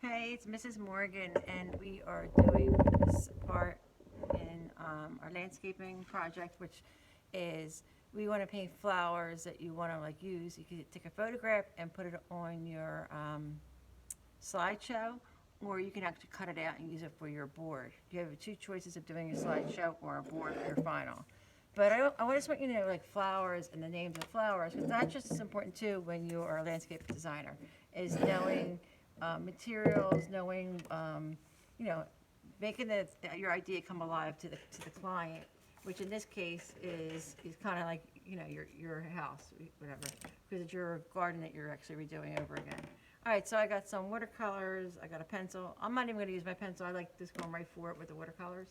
Hey, it's Mrs. Morgan, and we are doing this part in our landscaping project, which is we want to paint flowers that you want to like use. You can take a photograph and put it on your slideshow, or you can actually cut it out and use it for your board. You have two choices of doing a slideshow or a board for your final. But I just want you to know like flowers and the names of flowers, because that's just as important too when you are a landscape designer, is knowing materials, knowing, you know, making your idea come alive to the client, which in this case is kind of like, you know, your house, whatever, because it's your garden that you're actually redoing over again. All right, so I got some watercolors. I got a pencil. I'm not even going to use my pencil. I like just going right for it with the watercolors.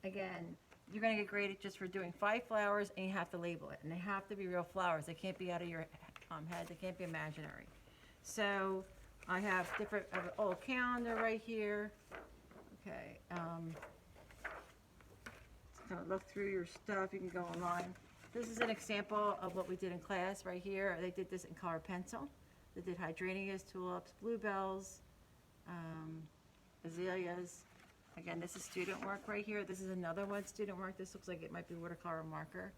Again, you're going to get graded just for doing 5 flowers, and you have to label it. And they have to be real flowers. They can't be out of your head. They can't be imaginary. So I have different, I have an old calendar right here. Okay. Just kind of look through your stuff. You can go online. This is an example of what we did in class right here. They did this in color pencil. They did hydrangeas, tulips, bluebells, azaleas. Again, this is student work right here. This is another one, student work. This looks like it might be watercolor marker.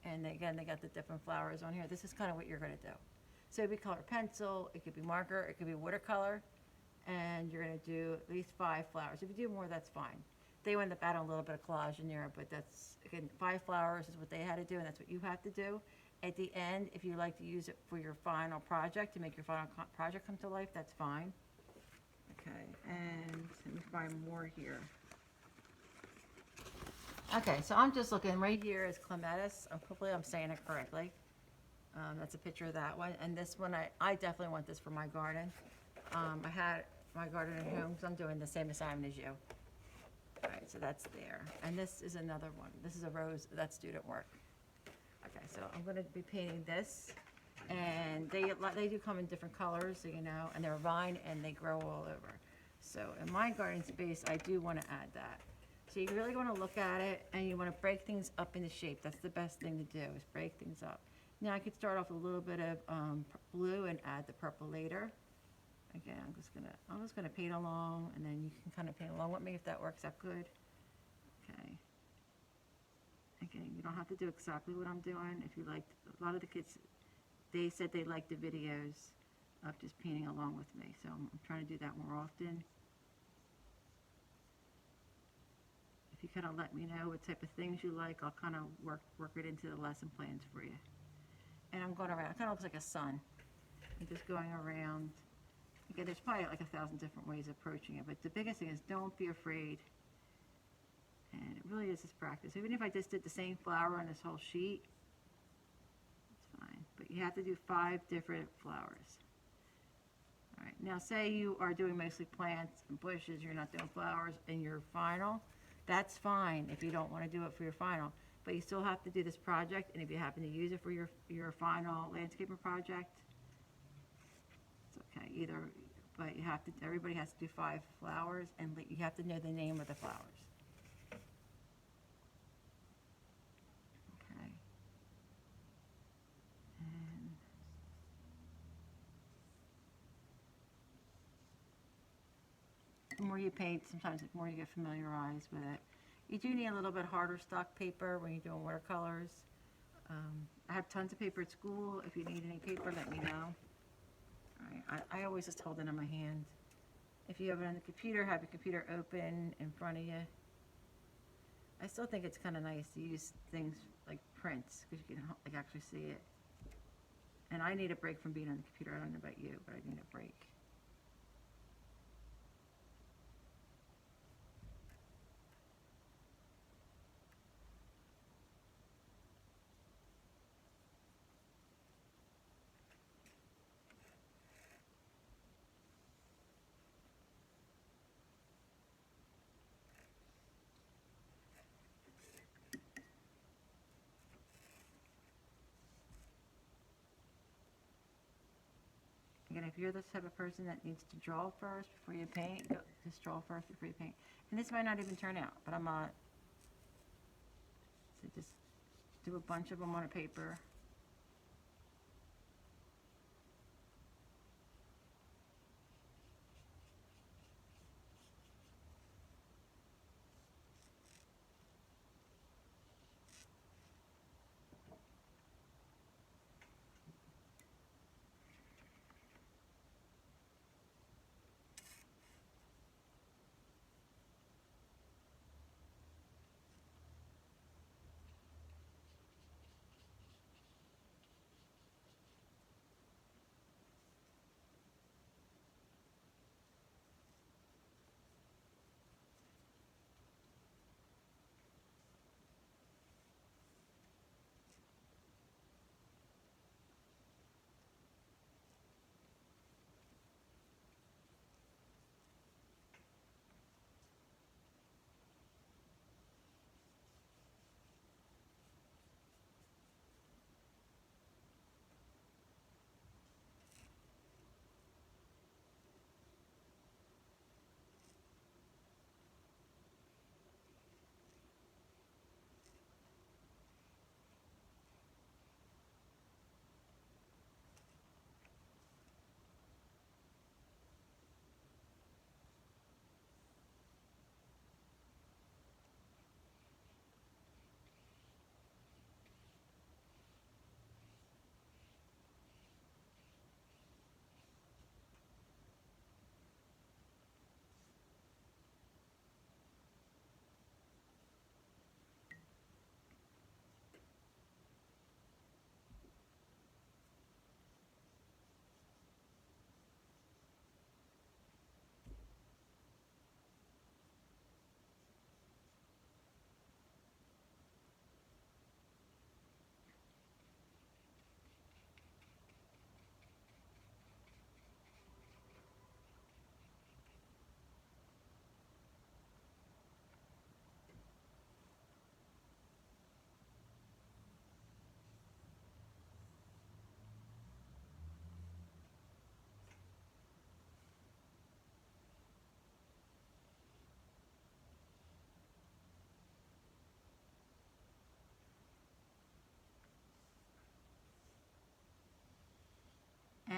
And again, they got the different flowers on here. This is kind of what you're going to do. So it'd be color pencil, it could be marker, it could be watercolor, and you're going to do at least 5 flowers. If you do more, that's fine. They end up adding a little bit of collage in there, but that's, again, 5 flowers is what they had to do, and that's what you have to do. At the end, if you like to use it for your final project, to make your final project come to life, that's fine. Okay, and let me find more here. Okay, so I'm just looking right here is clematis. Hopefully I'm saying it correctly. That's a picture of that one. And this one, I definitely want this for my garden. I had my garden at home, so I'm doing the same assignment as you. All right, so that's there. And this is another one. This is a rose. That's student work. Okay, so I'm going to be painting this. And they do come in different colors, so you know, and they're vine and they grow all over. So in my garden space, I do want to add that. So you really want to look at it and you want to break things up into shape. That's the best thing to do, is break things up. Now I could start off with a little bit of blue and add the purple later. Again, I'm just gonna paint along, and then you can kind of paint along with me if that works out good. Okay. Again, you don't have to do exactly what I'm doing. If you like, a lot of the kids, they said they liked the videos of just painting along with me, so I'm trying to do that more often. If you kind of let me know what type of things you like, I'll kind of work it into the lesson plans for you. And I'm going around. It kind of looks like a sun. I'm just going around. Again, there's probably like 1,000 different ways of approaching it, but the biggest thing is don't be afraid. And it really is just practice. Even if I just did the same flower on this whole sheet, it's fine. But you have to do 5 different flowers. All right. Now, say you are doing mostly plants and bushes, you're not doing flowers in your final. That's fine if you don't want to do it for your final. But you still have to do this project, and if you happen to use it for your final landscaping project, it's okay. But you have to, everybody has to do 5 flowers, and you have to know the name of the flowers. Okay. And the more you paint, sometimes the more you get familiarized with it. You do need a little bit harder stock paper when you're doing watercolors. I have tons of paper at school. If you need any paper, let me know. All right. I always just hold it in my hand. If you have it on the computer, have your computer open in front of you. I still think it's kind of nice to use things like prints, because you can like actually see it. And I need a break from being on the computer. I don't know about you, but I need a break. Again, if you're the type of person that needs to draw first before you paint, just draw first before you paint. And this might not even turn out, but I'm not. So just do a bunch of them on a paper.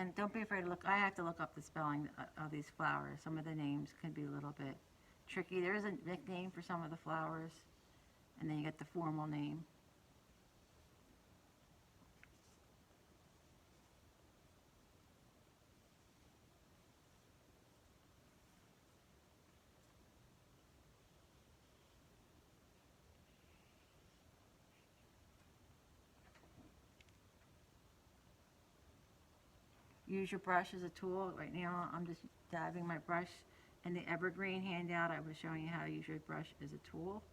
And don't be afraid to look. I have to look up the spelling of these flowers. Some of the names can be a little bit tricky. There is a nickname for some of the flowers, and then you get the formal name. Use your brush as a tool. Right now, I'm just dabbing my brush. In the evergreen handout, I was showing you how to use your brush as a tool,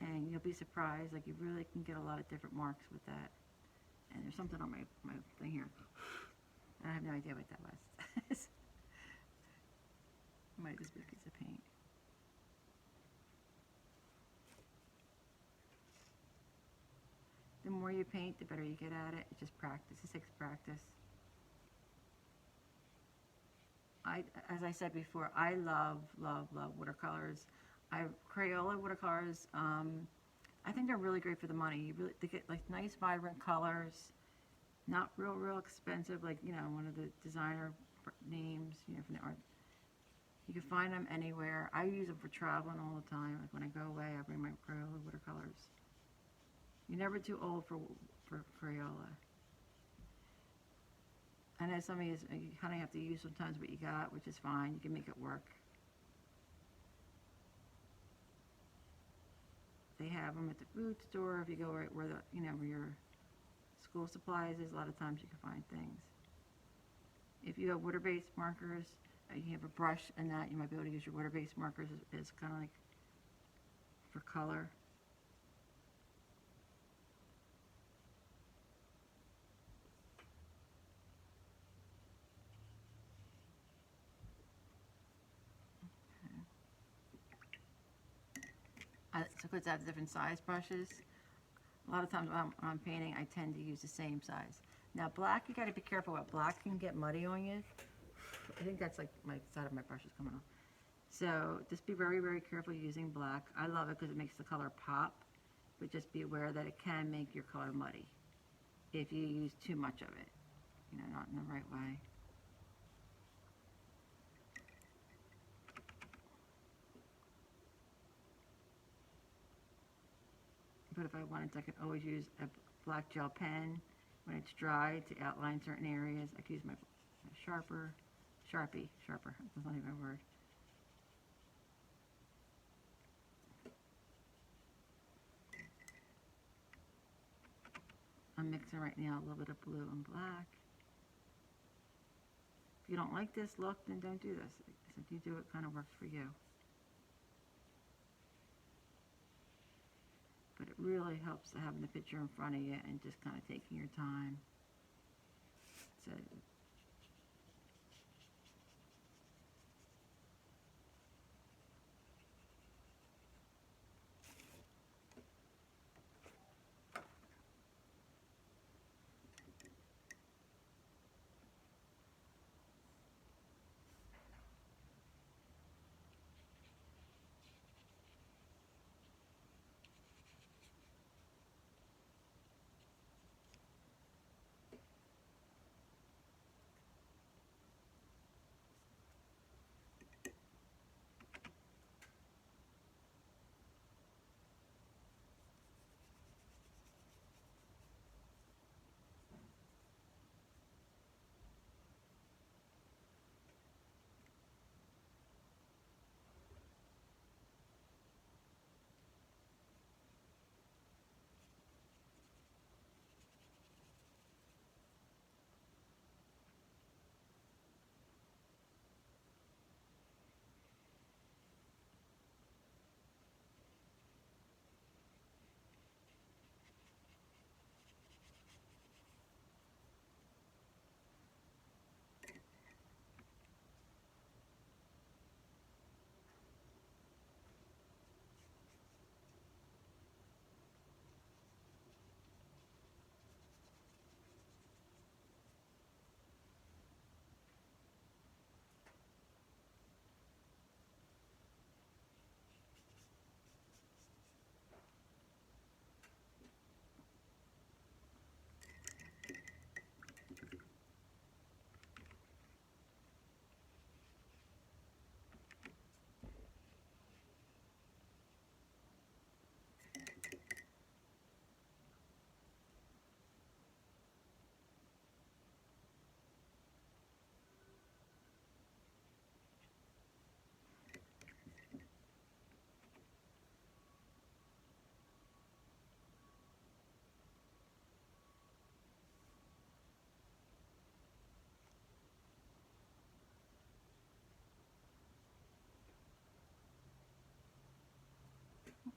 and you'll be surprised. Like, you really can get a lot of different marks with that. And there's something on my thing here. I have no idea what that was. Might just be a piece of paint. The more you paint, the better you get at it. It's just practice. It takes practice. As I said before, I love, love, love watercolors. Crayola watercolors, I think they're really great for the money. They get like nice, vibrant colors, not real expensive, like, one of the designer names, from the art. You can find them anywhere. I use them for traveling all the time. Like when I go away, I bring my Crayola watercolors. You're never too old for Crayola. I know some of you kind of have to use sometimes what you got, which is fine. You can make it work. They have them at the food store. If you go right where where your school supplies is, a lot of times you can find things. If you have water-based markers, you have a brush and that, you might be able to use your water-based markers as kind of like for color. It's good to have different size brushes. A lot of times when I'm painting, I tend to use the same size. Now black, you got to be careful. What black can get muddy on you. I think that's like my side of my brush is coming off. So just be very careful using black. I love it because it makes the color pop, but just be aware that it can make your color muddy if you use too much of it, not in the right way. But if I wanted to, I could always use a black gel pen when it's dry to outline certain areas. I could use my sharper, that's not even a word. I'm mixing right now a little bit of blue and black. If you don't like this look, then don't do this. If you do, it kind of works for you. But it really helps having the picture in front of you and just kind of taking your time. So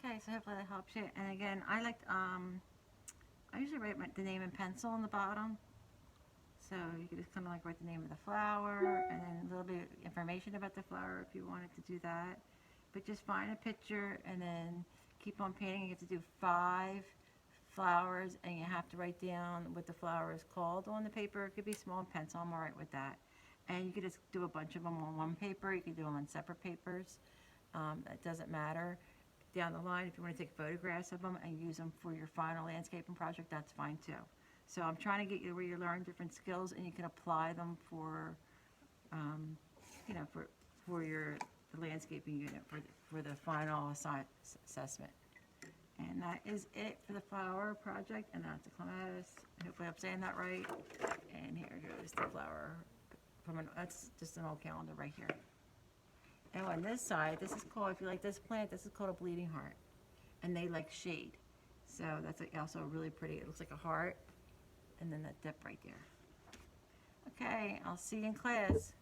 Okay, so hopefully that helps you. And again, I usually write the name in pencil on the bottom. So you can just kind of like write the name of the flower and then a little bit of information about the flower if you wanted to do that. But just find a picture and then keep on painting. You have to do 5 flowers and you have to write down what the flower is called on the paper. It could be small in pencil, I'm alright with that. And you could just do a bunch of them on one paper. You can do them on separate papers. That doesn't matter. Down the line, if you want to take photographs of them and use them for your final landscaping project, that's fine too. So I'm trying to get you where you learn different skills and you can apply them for, you know, for your the landscaping unit for the final assessment. And that is it for the flower project, and that's the clematis. Hopefully I'm saying that right. And here goes the flower. That's just an old calendar right here. And on this side, this is called, if you like this plant, this is called a bleeding heart. And they like shade. So that's also really pretty. It looks like a heart. And then that dip right there. Okay, I'll see you in class.